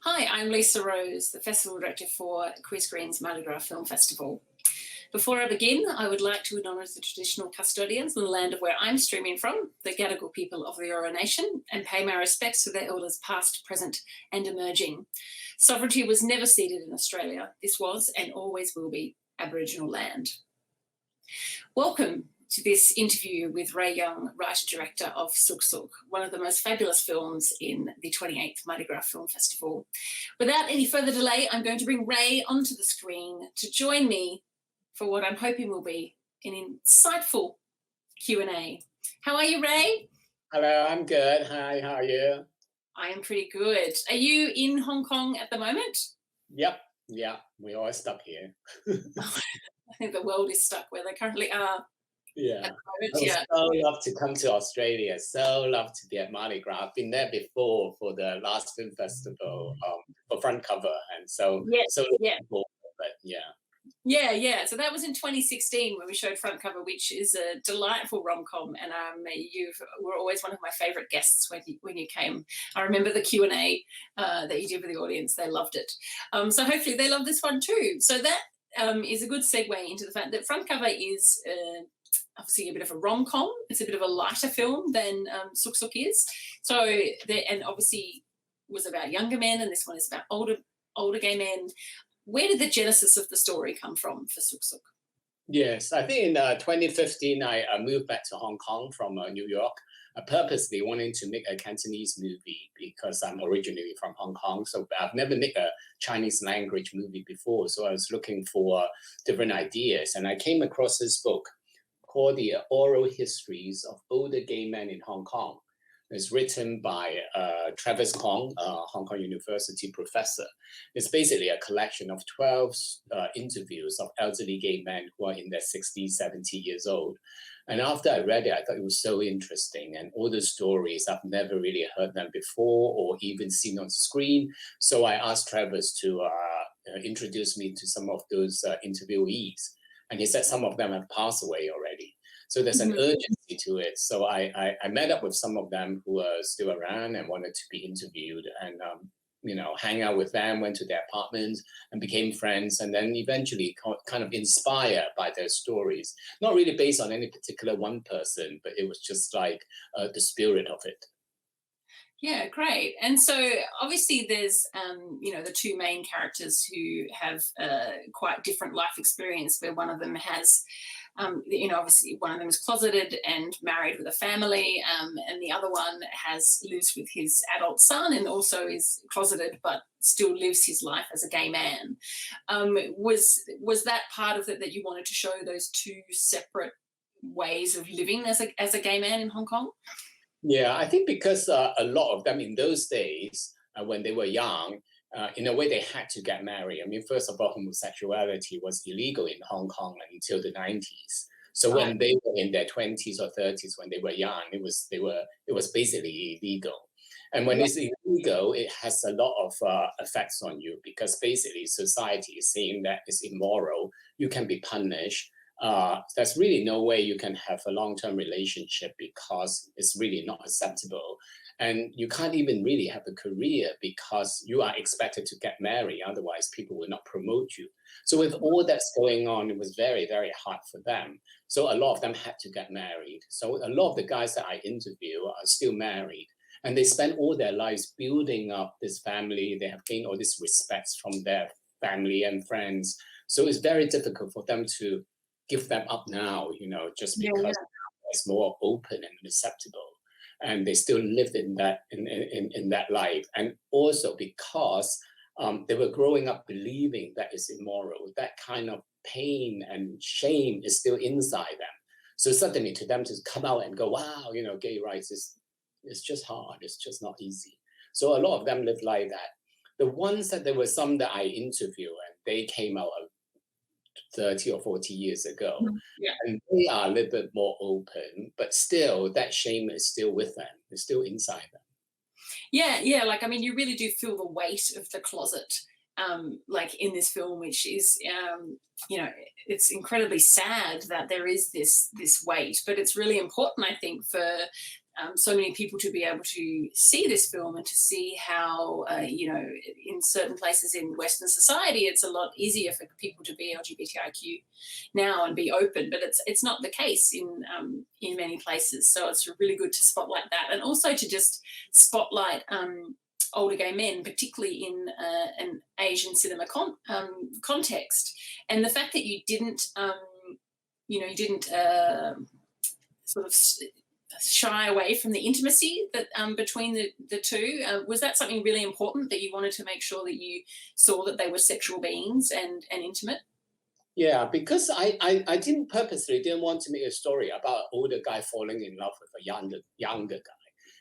Hi, I'm Lisa Rose, the Festival Director for Queer Screen's Mardi Gras Film Festival. Before I begin, I would like to acknowledge the traditional custodians in the land of where I'm streaming from, the Gadigal people of the Eora Nation, and pay my respects to their elders past, present and emerging. Sovereignty was never ceded in Australia. This was and always will be Aboriginal land. Welcome to this interview with Ray Yeung, writer-director of Suk Suk, one of the most fabulous films in the 28th Mardi Gras Film Festival. Without any further delay, I'm going to bring Ray onto the screen to join me for what I'm hoping will be an insightful Q&A. How are you, Ray? Hello, I'm good. Hi, how are you? I am pretty good. Are you in Hong Kong at the moment? Yep, yeah, we're all stuck here. I think the world is stuck where they currently are. Yeah, At the moment, I would yeah. so love to come to Australia, so love to be at Mardi Gras. I've been there before for the last film festival for front cover, and so Yes, looking yeah. forward, but yeah. Yeah. So that was in 2016 when we showed Front Cover, which is a delightful rom-com, and you were always one of my favourite guests when you came. I remember the Q&A that you did with the audience; they loved it. So hopefully they love this one too. So that is a good segue into the fact that Front Cover is obviously a bit of a rom-com. It's a bit of a lighter film than Suk Suk is. So and obviously was about younger men, and this one is about older gay men. Where did the genesis of the story come from for Suk Suk? Yes, I think in 2015 I moved back to Hong Kong from New York, purposely wanting to make a Cantonese movie because I'm originally from Hong Kong. So I've never made a Chinese language movie before. So I was looking for different ideas, and I came across this book called The Oral Histories of Older Gay Men in Hong Kong. It's written by Travis Kong, a Hong Kong University professor. It's basically a collection of 12 interviews of elderly gay men who are in their 60s, 70 years old. And after I read it, I thought it was so interesting. And all the stories, I've never really heard them before or even seen on screen. So I asked Travis to introduce me to some of those interviewees. And he said some of them have passed away already. So there's an urgency to it. So I met up with some of them who are still around and wanted to be interviewed, and hang out with them, went to their apartments and became friends, and then eventually kind of inspired by their stories. Not really based on any particular one person, but it was just like the spirit of it. Yeah, great. And so obviously there's, the two main characters who have quite different life experience, where one of them has, obviously one of them is closeted and married with a family, and the other one lives with his adult son and also is closeted but still lives his life as a gay man. Was that part of it, that you wanted to show those two separate ways of living as a gay man in Hong Kong? Yeah, I think because a lot of them in those days, when they were young, in a way they had to get married. I mean, first of all, homosexuality was illegal in Hong Kong until the 90s. So when they were in their 20s or 30s, when they were young, it was basically illegal. And when it's illegal, it has a lot of effects on you, because basically society is saying that it's immoral, you can be punished. There's really no way you can have a long-term relationship because it's really not acceptable. And you can't even really have a career because you are expected to get married. Otherwise, people will not promote you. So with all that's going on, it was very, very hard for them. So a lot of them had to get married. So a lot of the guys that I interview are still married. And they spend all their lives building up this family. They have gained all this respect from their family and friends. So it's very difficult for them to give them up now, just because it's more open and acceptable, and they still lived in that life. And also because they were growing up believing that it's immoral, that kind of pain and shame is still inside them. So suddenly to them to come out and go, wow, gay rights is just hard. It's just not easy. So a lot of them live like that. The ones that there were some that I interviewed, and they came out 30 or 40 years ago. Yeah. And they are a little bit more open, but still that shame is still with them. It's still inside them. Yeah. You really do feel the weight of the closet, in this film, which is, it's incredibly sad that there is this weight, but it's really important, I think, for so many people to be able to see this film and to see how, in certain places in Western society, it's a lot easier for people to be LGBTIQ now and be open, but it's not the case in many places. So it's really good to spotlight that, and also to just spotlight older gay men, particularly in an Asian cinema context. And the fact that you didn't, sort of shy away from the intimacy that between the two. Was that something really important, that you wanted to make sure that you saw that they were sexual beings and intimate? Yeah, because I didn't want to make a story about an older guy falling in love with a younger guy.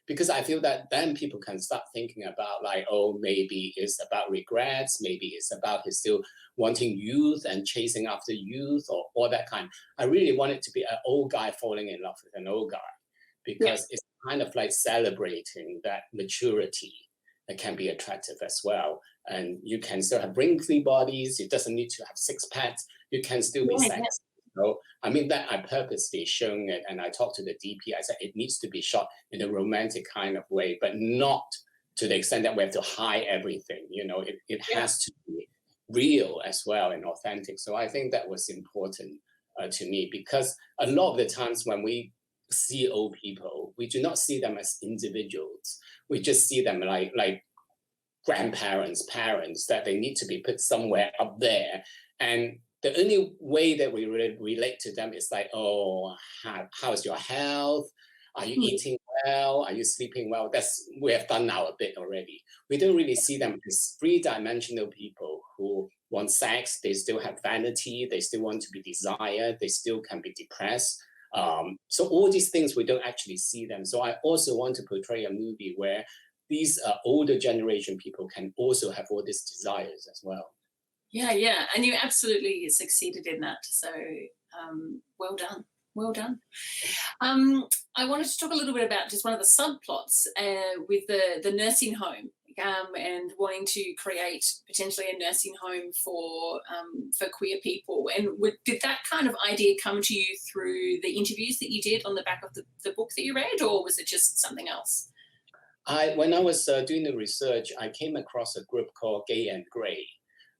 Because I feel that then people can start thinking about, like, oh, maybe it's about regrets, maybe it's about he's still wanting youth and chasing after youth, or all that kind. I really want it to be an old guy falling in love with an old guy, because it's kind of like celebrating that maturity that can be attractive as well. And you can still have wrinkly bodies. It doesn't need to have six packs. You can still be sexy. So, I mean, that I purposely shown it, and I talked to the DP. I said it needs to be shot in a romantic kind of way, but not to the extent that we have to hide everything. It has to be real as well and authentic. So I think that was important to me, because a lot of the times when we see old people, we do not see them as individuals. We just see them like grandparents, parents, that they need to be put somewhere up there. And the only way that we relate to them is like, oh, how's your health? Are you eating well? Are you sleeping well? We have done now a bit already. We don't really see them as three-dimensional people who want sex. They still have vanity. They still want to be desired. They still can be depressed. So all these things, we don't actually see them. So I also want to portray a movie where these older generation people can also have all these desires as well. Yeah, and you absolutely succeeded in that. So well done. I wanted to talk a little bit about just one of the subplots with the nursing home, and wanting to create potentially a nursing home for queer people. And did that kind of idea come to you through the interviews that you did on the back of the book that you read, or was it just something else? When I was doing the research, I came across a group called Gay and Grey.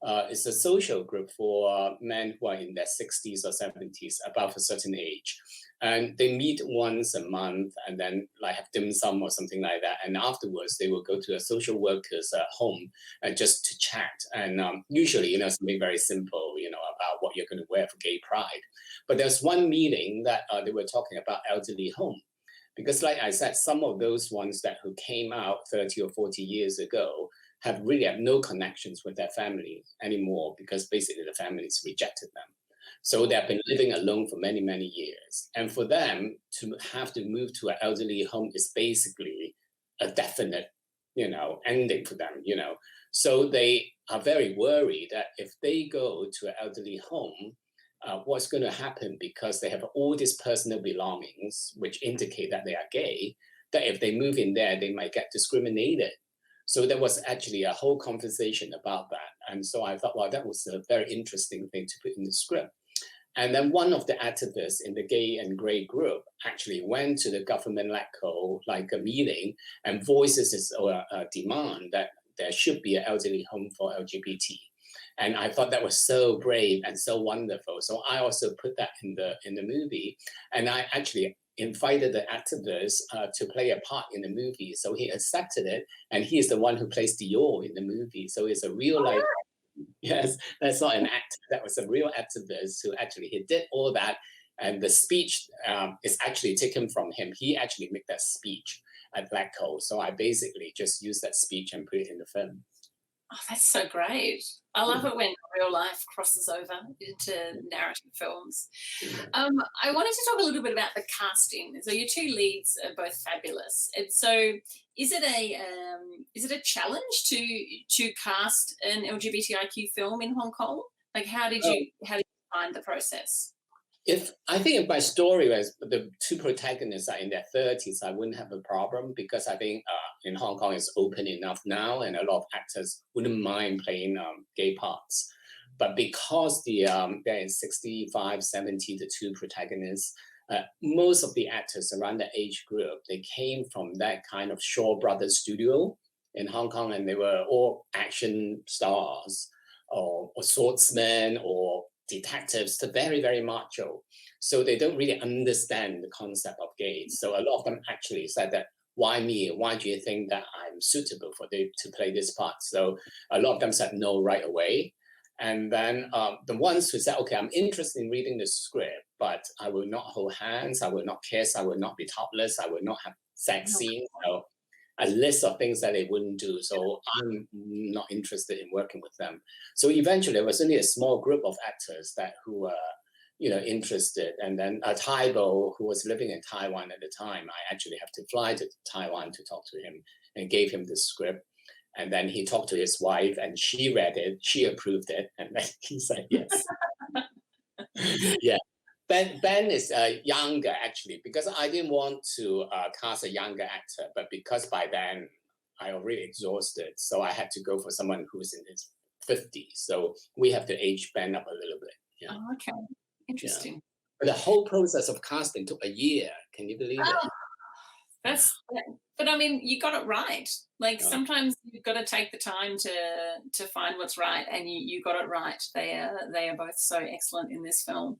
It's a social group for men who are in their 60s or 70s, above a certain age. And they meet once a month and then like have dim sum or something like that. And afterwards, they will go to a social worker's home just to chat. And usually, something very simple, about what you're going to wear for Gay Pride. But there's one meeting that they were talking about elderly home. Because like I said, some of those ones who came out 30 or 40 years ago have no connections with their family anymore, because basically the families rejected them. So they've been living alone for many, many years. And for them to have to move to an elderly home is basically a definite, ending for them, So they are very worried that if they go to an elderly home, what's going to happen, because they have all these personal belongings, which indicate that they are gay, that if they move in there, they might get discriminated. So there was actually a whole conversation about that. And so I thought, well, that was a very interesting thing to put in the script. And then one of the activists in the Gay and Grey group actually went to the government LECO, like a meeting, and voices his demand that there should be an elderly home for LGBT. And I thought that was so brave and so wonderful. So I also put that in the movie. And I actually invited the activist to play a part in the movie. So he accepted it. And he is the one who plays Dior in the movie. So it's a real life. Yes, that's not an actor. That was a real activist who actually, he did all that. And the speech is actually taken from him. He actually made that speech at LECO. So I basically just used that speech and put it in the film. Oh, that's so great. I love it when real life crosses over into narrative films. I wanted to talk a little bit about the casting. So your two leads are both fabulous. And so is it a challenge to cast an LGBTIQ film in Hong Kong? Like how did you find the process? I think if my story was the two protagonists are in their 30s, I wouldn't have a problem, because I think in Hong Kong it's open enough now, and a lot of actors wouldn't mind playing gay parts. But because there is 65, 70, the two protagonists, most of the actors around the age group, they came from that kind of Shaw Brothers studio in Hong Kong, and they were all action stars or swordsmen or detectives, they're very, very macho. So they don't really understand the concept of gays. So a lot of them actually said that, why me? Why do you think that I'm suitable to play this part? So a lot of them said no right away. And then the ones who said, okay, I'm interested in reading the script, but I will not hold hands, I will not kiss, I will not be topless, I will not have sex scenes. So a list of things that they wouldn't do. So I'm not interested in working with them. So eventually there was only a small group of actors who were interested. And then Taibo, who was living in Taiwan at the time, I actually have to fly to Taiwan to talk to him and gave him the script. And then he talked to his wife and she read it, she approved it, and then he said yes. Yeah. Ben is younger actually, because I didn't want to cast a younger actor, but because by then I already exhausted, so I had to go for someone who's in his 50s. So we have to age Ben up a little bit. Yeah. Oh, okay, interesting. Yeah. But the whole process of casting took a year. Can you believe it? But I mean, you got it right. Like sometimes you've got to take the time to find what's right, and you got it right. They are both so excellent in this film.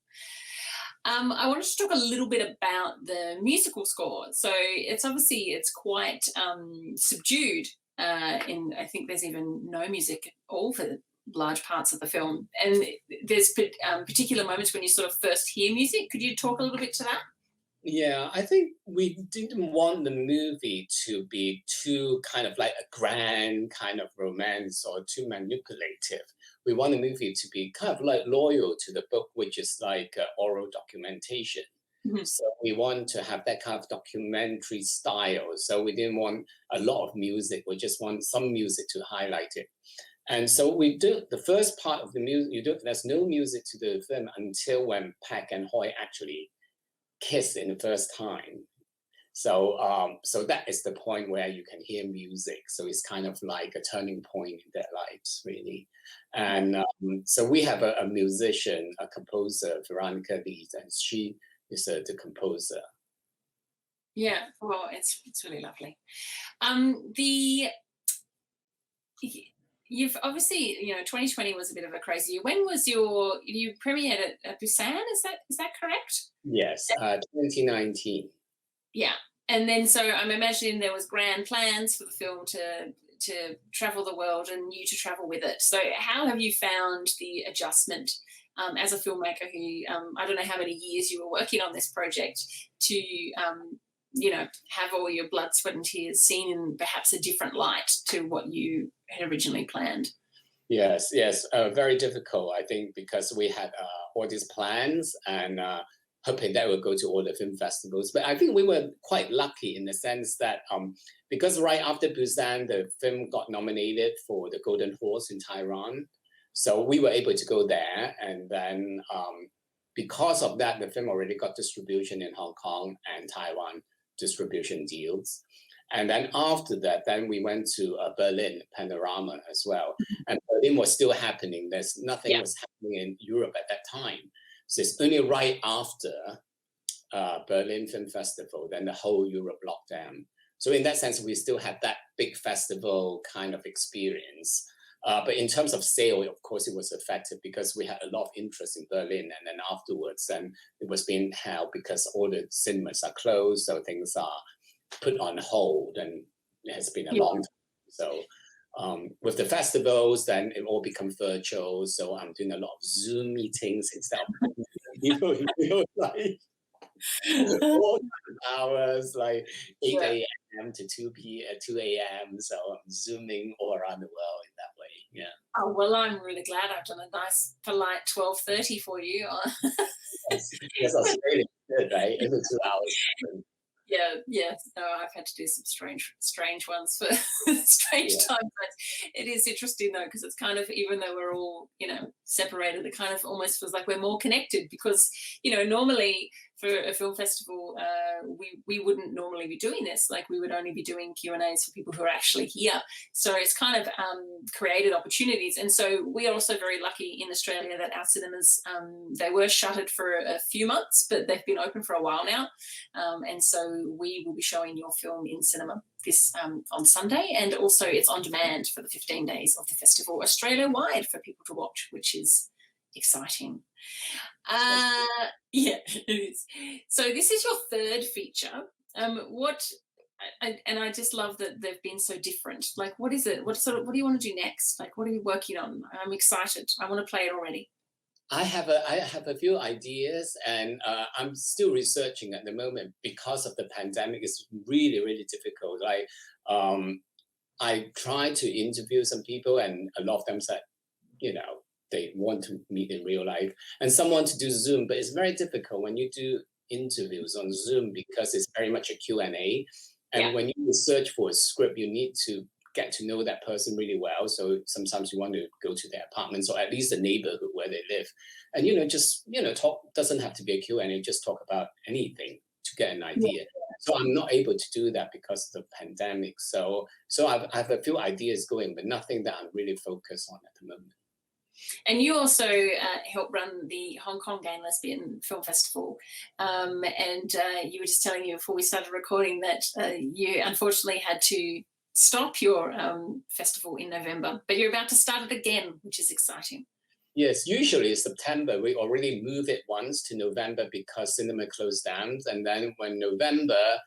I wanted to talk a little bit about the musical score. So it's quite subdued. I think there's even no music at all for large parts of the film. And there's particular moments when you sort of first hear music. Could you talk a little bit to that? Yeah, I think we didn't want the movie to be too kind of like a grand kind of romance or too manipulative. We want the movie to be kind of like loyal to the book, which is like oral documentation. Mm-hmm. So we want to have that kind of documentary style. So we didn't want a lot of music. We just want some music to highlight it. And so we do the first part of the music. There's no music to the film until when Pak and Hoi actually kiss in the first time. So so that is the point where you can hear music. So it's kind of like a turning point in their lives, really. And so we have a musician, a composer, Veronica Lee, and she is the composer. Yeah, well, it's really lovely. You've obviously, 2020 was a bit of a crazy year. When was you premiered at Busan? Is that correct? Yes, 2019. Yeah, and then so I'm imagining there was grand plans for the film to travel the world and you to travel with it. So how have you found the adjustment as a filmmaker who I don't know how many years you were working on this project to have all your blood, sweat and tears seen in perhaps a different light to what you had originally planned? Yes, very difficult, I think, because we had all these plans and hoping that would go to all the film festivals. But I think we were quite lucky in the sense that because right after Busan, the film got nominated for the Golden Horse in Tehran. So we were able to go there. And then because of that, the film already got distribution in Hong Kong and Taiwan, distribution deals. And then after that, then we went to Berlin Panorama as well. And Berlin was still happening. There's nothing was happening in Europe at that time. So it's only right after Berlin Film Festival, then the whole Europe locked down. So in that sense, we still had that big festival kind of experience. But in terms of sale, of course, it was affected because we had a lot of interest in Berlin. And then afterwards, then it was being held because all the cinemas are closed. So things are put on hold, and it has been a long time. So with the festivals, then it all becomes virtual. So I'm doing a lot of Zoom meetings instead of people in real life. All hours, like 8 a.m. to 2 a.m. So I'm zooming all around the world in that way. Yeah. Oh, well, I'm really glad I've done a nice polite 12:30 for you. Yes, Australia good, right? Every 2 hours. Yeah. No, I've had to do some strange ones for strange time zones. It is interesting though, because it's kind of, even though we're all, separated, it kind of almost feels like we're more connected because, normally for a film festival, we wouldn't normally be doing this. Like, we would only be doing Q&As for people who are actually here. So it's kind of created opportunities. And so we are also very lucky in Australia that our cinemas, they were shuttered for a few months, but they've been open for a while now. And so we will be showing your film in cinema this on Sunday, and also it's on demand for the 15 days of the festival Australia-wide for people to watch, which is exciting. Yeah, it is. So this is your third feature. And I just love that they've been so different. Like, what is it? What do you want to do next? Like, what are you working on? I'm excited. I want to play it already. I have a few ideas, and I'm still researching at the moment because of the pandemic. It's really, really difficult. I tried to interview some people, and a lot of them said, they want to meet in real life, and some want to do Zoom, but it's very difficult when you do interviews on Zoom because it's very much a Q&A. And when you search for a script, you need to get to know that person really well. So sometimes you want to go to their apartments or at least the neighborhood where they live. And, talk, doesn't have to be a Q&A, just talk about anything to get an idea. So I'm not able to do that because of the pandemic. So I have a few ideas going, but nothing that I'm really focused on at the moment. And you also help run the Hong Kong Gay and Lesbian Film Festival. And you were just telling me before we started recording that you unfortunately had to stop your festival in November, but you're about to start it again, which is exciting. Yes, usually September. We already moved it once to November because cinema closed down. And then when November,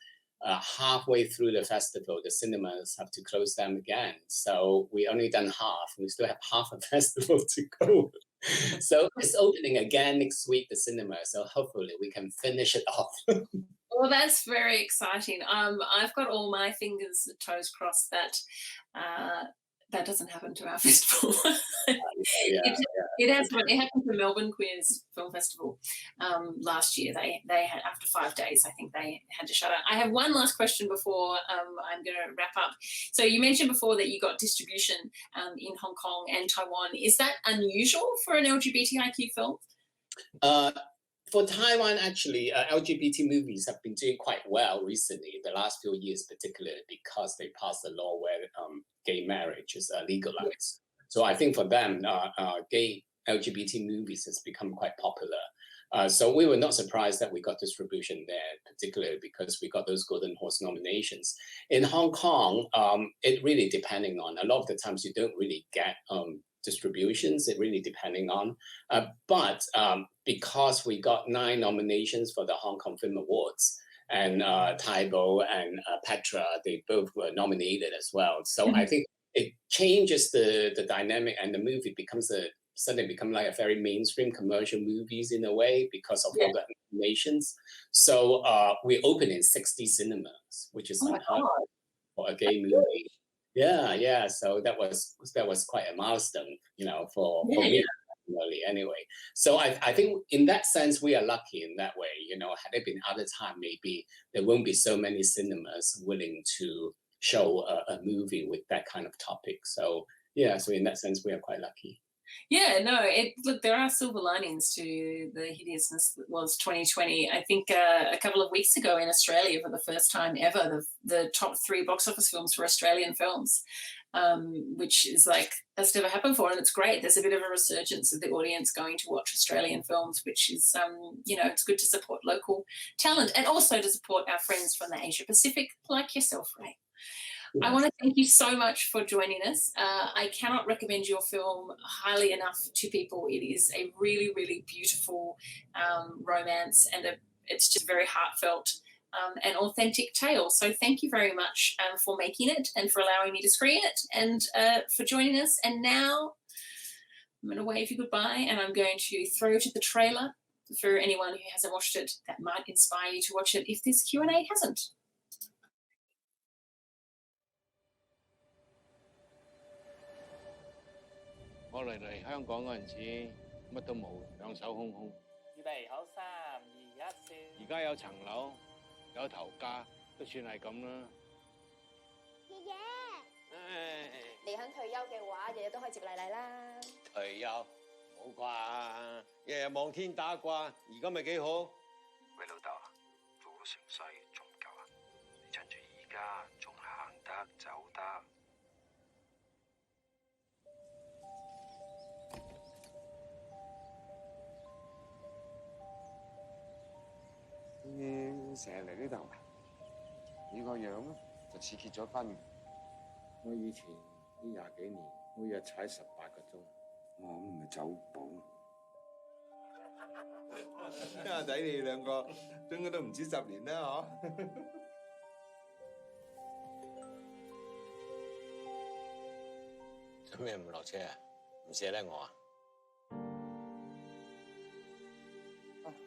halfway through the festival, the cinemas have to close down again. So we only done half. We still have half a festival to go. So it's opening again next week, the cinema. So hopefully we can finish it off. Well, that's very exciting. I've got all my fingers and toes crossed that that doesn't happen to our festival. It has. It happened to Melbourne Queers Film Festival last year. They had, after 5 days, I think they had to shut out. I have one last question before I'm going to wrap up. So you mentioned before that you got distribution in Hong Kong and Taiwan. Is that unusual for an LGBTIQ film? For Taiwan, actually, LGBT movies have been doing quite well recently, the last few years particularly, because they passed a law where gay marriage is legalized. So I think for them, gay LGBT movies has become quite popular. So we were not surprised that we got distribution there, particularly because we got those Golden Horse nominations. In Hong Kong, it really depending on, a lot of the times you don't really get distributions, it really depending on. But because we got 9 nominations for the Hong Kong Film Awards, and Taibo and Petra, they both were nominated as well. So I think it changes the dynamic, and the movie suddenly become like a very mainstream commercial movies in a way because of all the nominations. So we opened in 60 cinemas, which is unheard for a gay movie. Yeah. So that was quite a milestone, for me. Anyway, so I think in that sense we are lucky in that way. Had it been other time, maybe there won't be so many cinemas willing to show a movie with that kind of topic. So so in that sense we are quite lucky. Yeah, no, look, there are silver linings to the hideousness that was 2020. I think a couple of weeks ago in Australia, for the first time ever, the top 3 box office films were Australian films, which is like, that's never happened before, and it's great. There's a bit of a resurgence of the audience going to watch Australian films, which is, it's good to support local talent and also to support our friends from the Asia Pacific, like yourself, Ray. I want to thank you so much for joining us. I cannot recommend your film highly enough to people. It is a really, really beautiful romance, and it's just very heartfelt and authentic tale. So thank you very much for making it and for allowing me to screen it and for joining us. And now I'm going to wave you goodbye, and I'm going to throw to the trailer for anyone who hasn't watched it that might inspire you to watch it if this Q&A hasn't. 我嚟香港嗰陣時，乜都冇，兩手空空。預備好3、2、1，笑。而家有層樓，有頭家，都算係咁啦。爺爺，你肯退休嘅話，日日都可以接麗麗啦。退休？冇啩，日日望天打卦，而家咪幾好？喂，老豆，成日嚟呢度，你個樣咧就似結咗婚。我以前呢20幾年，每日踩18個鐘，我唔係走寶。阿仔你哋兩個應該都唔止10年啦，嗬？做咩唔落車啊？唔捨得我啊？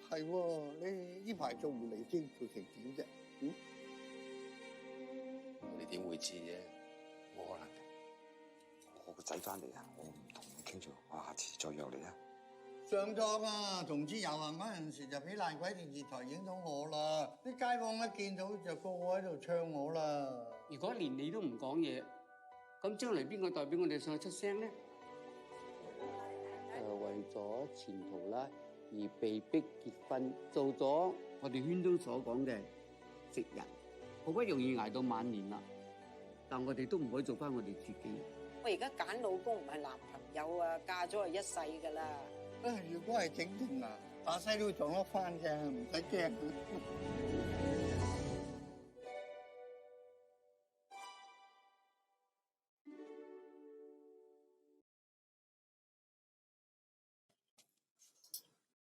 係喎，你呢排做狐狸精做成點啫？你點會知啫？冇可能嘅，我個仔翻嚟啊，我唔同你傾咗，我下次再約你啊。上堂啊，同志遊行嗰陣時就俾爛鬼電視台影到我啦，啲街坊一見到就個個喺度唱我啦。如果連你都唔講嘢，咁將來邊個代表我哋上去出聲咧？為咗前途啦，而被逼結婚，做咗我哋圈中所講嘅直人，好不容易捱到晚年啦，但我哋都唔可以做翻我哋自己。我而家揀老公唔係男朋友啊，嫁咗係一世噶啦。如果係整定啊，打西都撞得翻嘅，唔使驚。